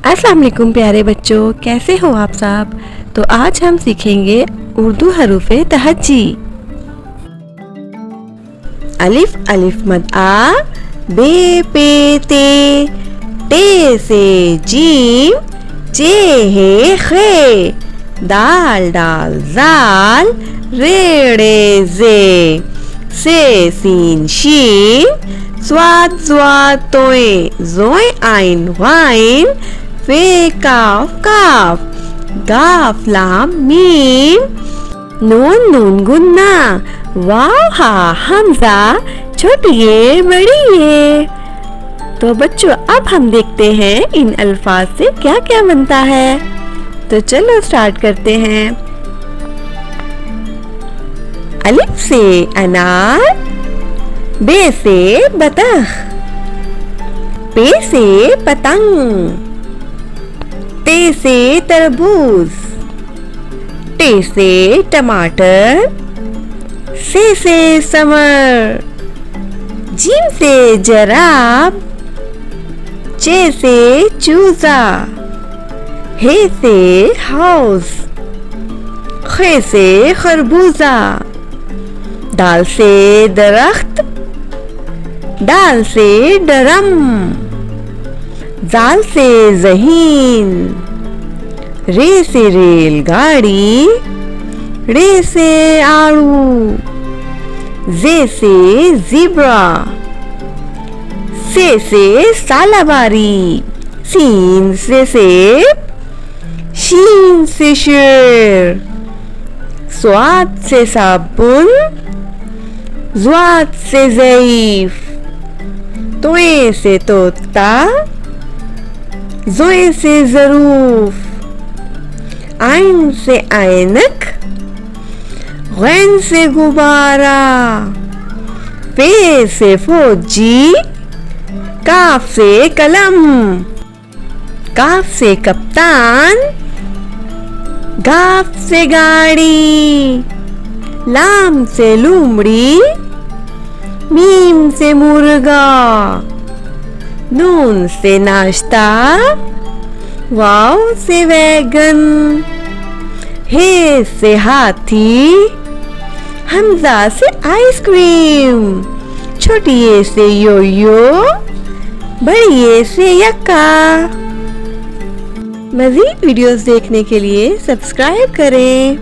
अस्सलाम वालेकुम प्यारे बच्चों, कैसे हो आप सब। तो आज हम सीखेंगे उर्दू हरूफ तहज्जी। अलिफ अलिफ मद आ, बे पे ते से जीम, जे हे खे, दाल डाल जाल, रेड़े जे, से सीन शीन, स्वाद स्वाद तोए, जोए आइन वाइन, फे काफ काफ, गाफ लाम मीम, नून नून गुन्ना, वाव हा हमजा, छोटी ये बड़ी ये। तो बच्चों अब हम देखते हैं इन अल्फाज से क्या क्या बनता है। तो चलो स्टार्ट करते हैं। अलिफ से अनार, बे से बतख, पे से पतंग, ते से तरबूज, टे से टमाटर, से समर, जीम से जराब, चे से चूजा, हे से हाउस, खे से खरबूजा, दाल से दरख्त, डाल से डरम, जाल से ज़हीन, रे से रेलगाड़ी, रे से आड़ू, जे से ज़ीब्रा, से सालाबारी, सीन से सेब, शीन से शेर, स्वाद से साबुन, ज़्वाद से ज़ईफ, तोए से तोता, जोए से ज़रूफ, आइन से ऐनक, गैन से गुब्बारा, पे से फौजी, काफ से कलम, काफ से कप्तान, गाफ से गाड़ी, लाम से लूमड़ी, मीम से मुर्गा, नून से नाश्ता, वाव से वैगन, हे से हाथी, हमजा से आइसक्रीम, छोटी ये से योयो, बड़ी ये से यक्का। मज़ीद वीडियोस देखने के लिए सब्सक्राइब करें।